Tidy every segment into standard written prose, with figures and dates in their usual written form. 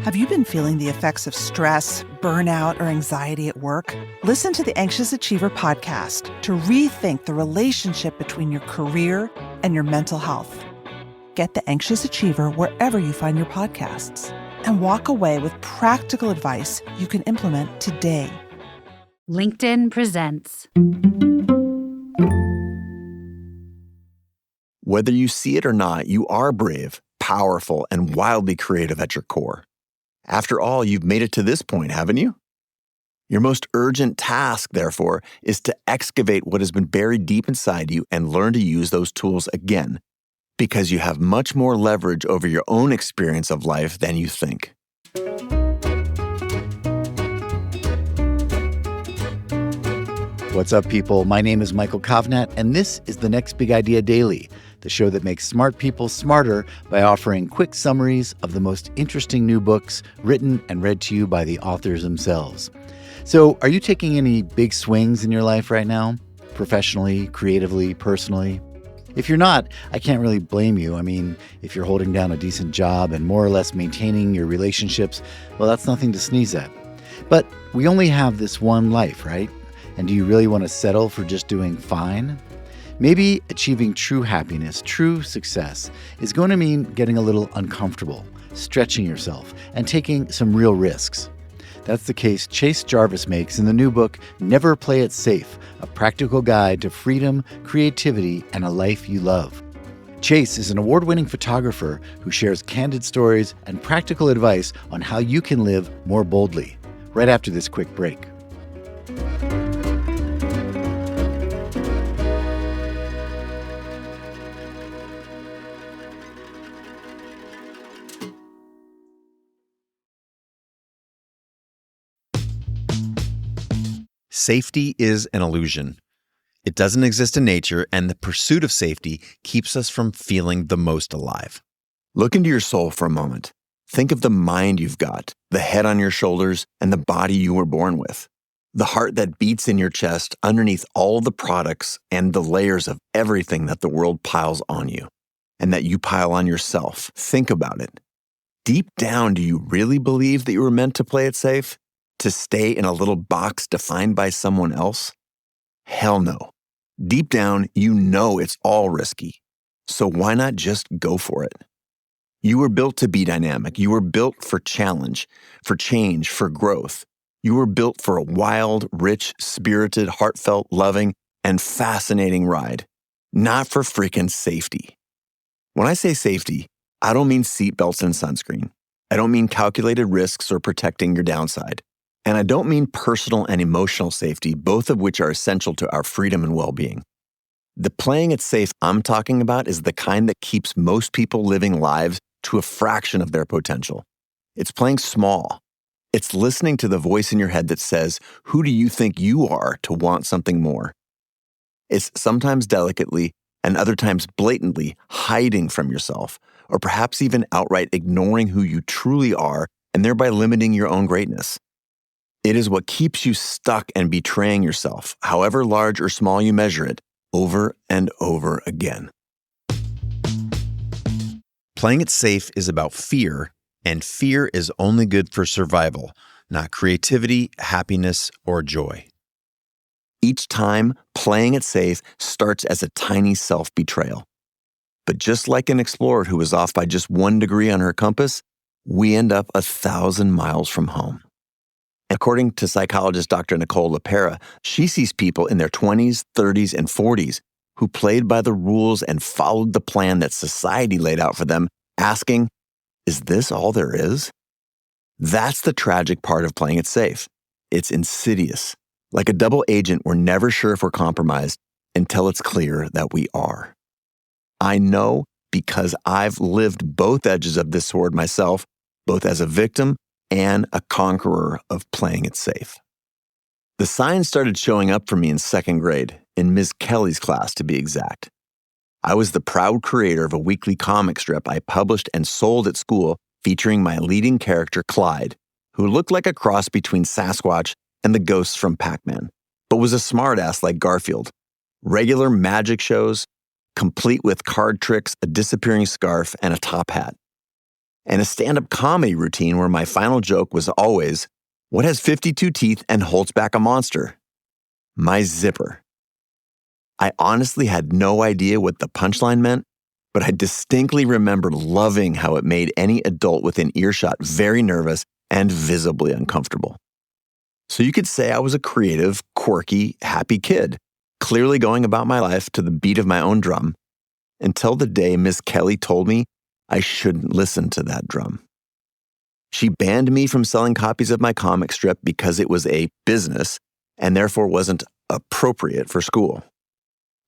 Have you been feeling the effects of stress, burnout, or anxiety at work? Listen to the Anxious Achiever podcast to rethink the relationship between your career and your mental health. Get the Anxious Achiever wherever you find your podcasts and walk away with practical advice you can implement today. LinkedIn presents. Whether you see it or not, you are brave, powerful, and wildly creative at your core. After all, you've made it to this point, haven't you? Your most urgent task, therefore, is to excavate what has been buried deep inside you and learn to use those tools again, because you have much more leverage over your own experience of life than you think. What's up, people? My name is Michael Kovnat, and this is the Next Big Idea Daily, the show that makes smart people smarter by offering quick summaries of the most interesting new books written and read to you by the authors themselves. So, are you taking any big swings in your life right now? Professionally, creatively, personally? If you're not, I can't really blame you. I mean, if you're holding down a decent job and more or less maintaining your relationships, well, that's nothing to sneeze at. But we only have this one life, right? And do you really want to settle for just doing fine? Maybe achieving true happiness, true success, is going to mean getting a little uncomfortable, stretching yourself, and taking some real risks. That's the case Chase Jarvis makes in the new book, Never Play It Safe, a practical guide to freedom, creativity, and a life you love. Chase is an award-winning photographer who shares candid stories and practical advice on how you can live more boldly. Right after this quick break. Safety is an illusion. It doesn't exist in nature, and the pursuit of safety keeps us from feeling the most alive. Look into your soul for a moment. Think of the mind you've got, the head on your shoulders, and the body you were born with. The heart that beats in your chest underneath all the products and the layers of everything that the world piles on you, and that you pile on yourself. Think about it. Deep down, do you really believe that you were meant to play it safe? To stay in a little box defined by someone else? Hell no. Deep down, you know it's all risky. So why not just go for it? You were built to be dynamic. You were built for challenge, for change, for growth. You were built for a wild, rich, spirited, heartfelt, loving, and fascinating ride. Not for freaking safety. When I say safety, I don't mean seatbelts and sunscreen. I don't mean calculated risks or protecting your downside. And I don't mean personal and emotional safety, both of which are essential to our freedom and well-being. The playing it safe I'm talking about is the kind that keeps most people living lives to a fraction of their potential. It's playing small. It's listening to the voice in your head that says, who do you think you are to want something more? It's sometimes delicately and other times blatantly hiding from yourself, or perhaps even outright ignoring who you truly are and thereby limiting your own greatness. It is what keeps you stuck and betraying yourself, however large or small you measure it, over and over again. Playing it safe is about fear, and fear is only good for survival, not creativity, happiness, or joy. Each time, playing it safe starts as a tiny self-betrayal. But just like an explorer who was off by just 1 degree on her compass, we end up 1,000 miles from home. According to psychologist Dr. Nicole LePera, she sees people in their 20s, 30s, and 40s who played by the rules and followed the plan that society laid out for them, asking, is this all there is? That's the tragic part of playing it safe. It's insidious. Like a double agent, we're never sure if we're compromised until it's clear that we are. I know because I've lived both edges of this sword myself, both as a victim and a conqueror of playing it safe. The signs started showing up for me in 2nd grade, in Ms. Kelly's class to be exact. I was the proud creator of a weekly comic strip I published and sold at school featuring my leading character, Clyde, who looked like a cross between Sasquatch and the ghosts from Pac-Man, but was a smartass like Garfield. Regular magic shows, complete with card tricks, a disappearing scarf, and a top hat. and a stand-up comedy routine where my final joke was always, "What has 52 teeth and holds back a monster?" My zipper. I honestly had no idea what the punchline meant, but I distinctly remember loving how it made any adult within earshot very nervous and visibly uncomfortable. So you could say I was a creative, quirky, happy kid, clearly going about my life to the beat of my own drum, until the day Miss Kelly told me I shouldn't listen to that drum. She banned me from selling copies of my comic strip because it was a business and therefore wasn't appropriate for school.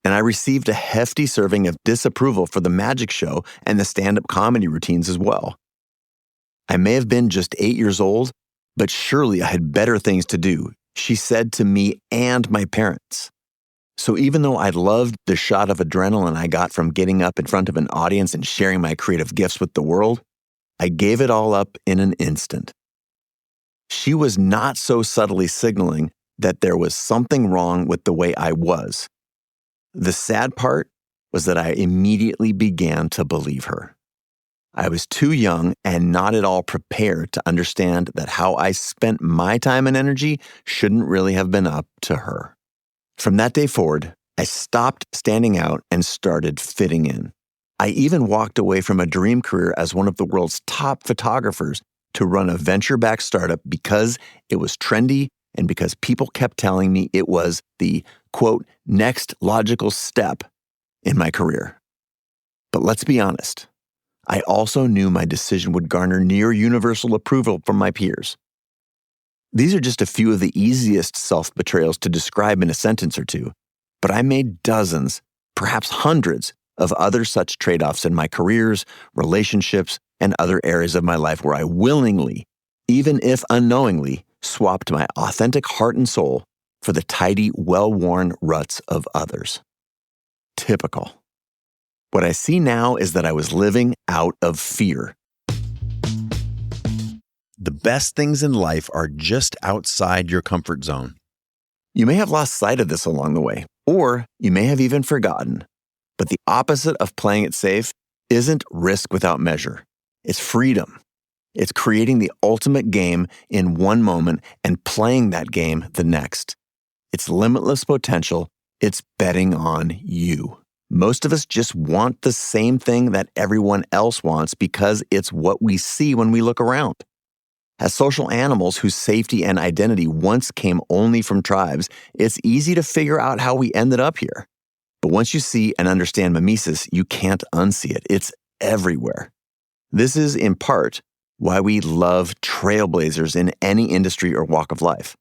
And I received a hefty serving of disapproval for the magic show and the stand-up comedy routines as well. I may have been just 8 years old, but surely I had better things to do, she said to me and my parents. So even though I loved the shot of adrenaline I got from getting up in front of an audience and sharing my creative gifts with the world, I gave it all up in an instant. She was not so subtly signaling that there was something wrong with the way I was. The sad part was that I immediately began to believe her. I was too young and not at all prepared to understand that how I spent my time and energy shouldn't really have been up to her. From that day forward, I stopped standing out and started fitting in. I even walked away from a dream career as one of the world's top photographers to run a venture-backed startup because it was trendy and because people kept telling me it was the, quote, next logical step in my career. But let's be honest, I also knew my decision would garner near universal approval from my peers. These are just a few of the easiest self-betrayals to describe in a sentence or two, but I made dozens, perhaps hundreds, of other such trade-offs in my careers, relationships, and other areas of my life where I willingly, even if unknowingly, swapped my authentic heart and soul for the tidy, well-worn ruts of others. Typical. What I see now is that I was living out of fear. The best things in life are just outside your comfort zone. You may have lost sight of this along the way, or you may have even forgotten. But the opposite of playing it safe isn't risk without measure. It's freedom. It's creating the ultimate game in one moment and playing that game the next. It's limitless potential. It's betting on you. Most of us just want the same thing that everyone else wants because it's what we see when we look around. As social animals whose safety and identity once came only from tribes, it's easy to figure out how we ended up here. But once you see and understand mimesis, you can't unsee it. It's everywhere. This is, in part, why we love trailblazers in any industry or walk of life.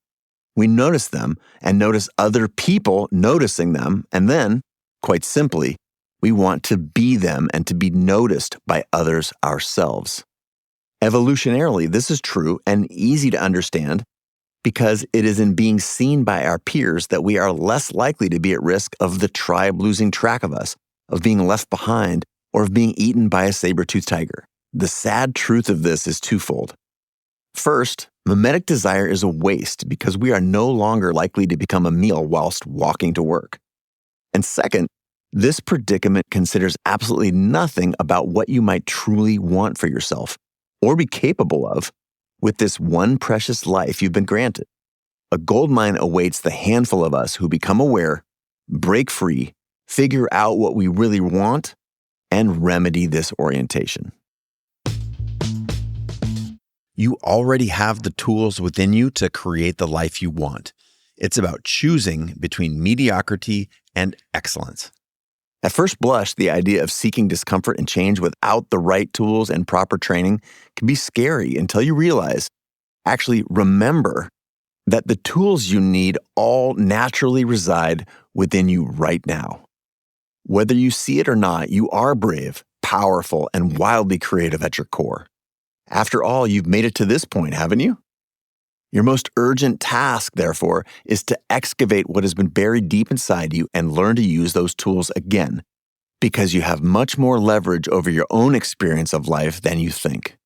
We notice them and notice other people noticing them, and then, quite simply, we want to be them and to be noticed by others ourselves. Evolutionarily, this is true and easy to understand because it is in being seen by our peers that we are less likely to be at risk of the tribe losing track of us, of being left behind, or of being eaten by a saber-toothed tiger. The sad truth of this is twofold. First, mimetic desire is a waste because we are no longer likely to become a meal whilst walking to work. And second, this predicament considers absolutely nothing about what you might truly want for yourself or be capable of with this one precious life you've been granted. A goldmine awaits the handful of us who become aware, break free, figure out what we really want, and remedy this orientation. You already have the tools within you to create the life you want. It's about choosing between mediocrity and excellence. At first blush, the idea of seeking discomfort and change without the right tools and proper training can be scary until you realize, actually remember, that the tools you need all naturally reside within you right now. Whether you see it or not, you are brave, powerful, and wildly creative at your core. After all, you've made it to this point, haven't you? Your most urgent task, therefore, is to excavate what has been buried deep inside you and learn to use those tools again, because you have much more leverage over your own experience of life than you think.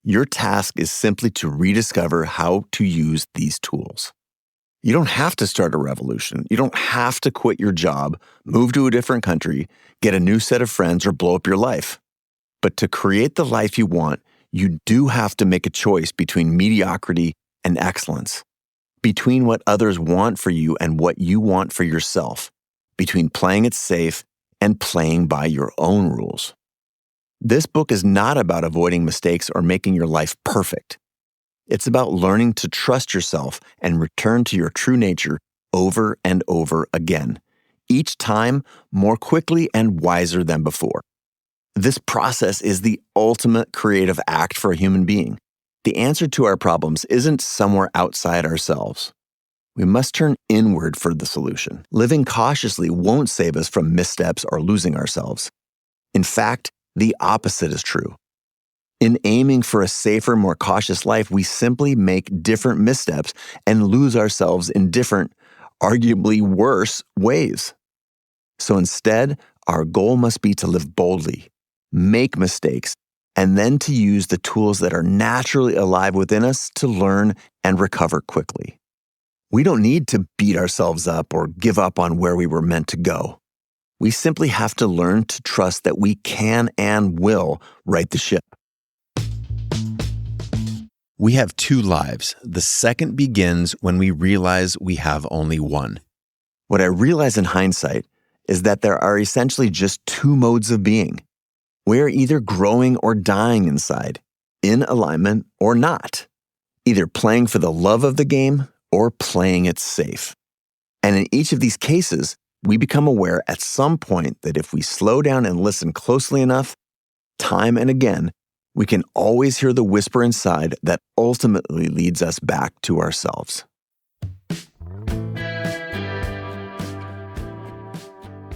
Your task is simply to rediscover how to use these tools. You don't have to start a revolution. You don't have to quit your job, move to a different country, get a new set of friends, or blow up your life. But to create the life you want, you do have to make a choice between mediocrity and excellence, between what others want for you and what you want for yourself, between playing it safe and playing by your own rules. This book is not about avoiding mistakes or making your life perfect. It's about learning to trust yourself and return to your true nature over and over again, each time more quickly and wiser than before. This process is the ultimate creative act for a human being. The answer to our problems isn't somewhere outside ourselves. We must turn inward for the solution. Living cautiously won't save us from missteps or losing ourselves. In fact, the opposite is true. In aiming for a safer, more cautious life, we simply make different missteps and lose ourselves in different, arguably worse ways. So instead, our goal must be to live boldly, make mistakes, and then to use the tools that are naturally alive within us to learn and recover quickly. We don't need to beat ourselves up or give up on where we were meant to go. We simply have to learn to trust that we can and will right the ship. We have two lives. The second begins when we realize we have only one. What I realize in hindsight is that there are essentially just two modes of being. We're either growing or dying inside, in alignment or not, either playing for the love of the game or playing it safe. And in each of these cases, we become aware at some point that if we slow down and listen closely enough, time and again, we can always hear the whisper inside that ultimately leads us back to ourselves.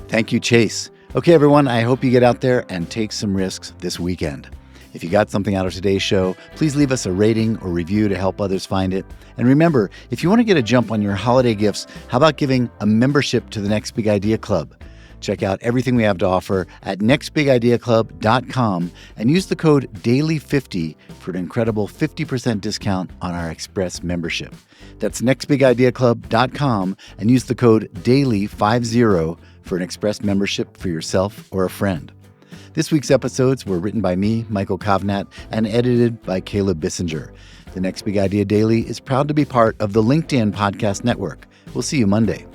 Thank you, Chase. Okay, everyone, I hope you get out there and take some risks this weekend. If you got something out of today's show, please leave us a rating or review to help others find it. And remember, if you want to get a jump on your holiday gifts, how about giving a membership to the Next Big Idea Club? Check out everything we have to offer at nextbigideaclub.com and use the code DAILY50 for an incredible 50% discount on our Express membership. That's nextbigideaclub.com and use the code DAILY50 for an Express membership for yourself or a friend. This week's episodes were written by me, Michael Kovnat, and edited by Caleb Bissinger. The Next Big Idea Daily is proud to be part of the LinkedIn Podcast Network. We'll see you Monday.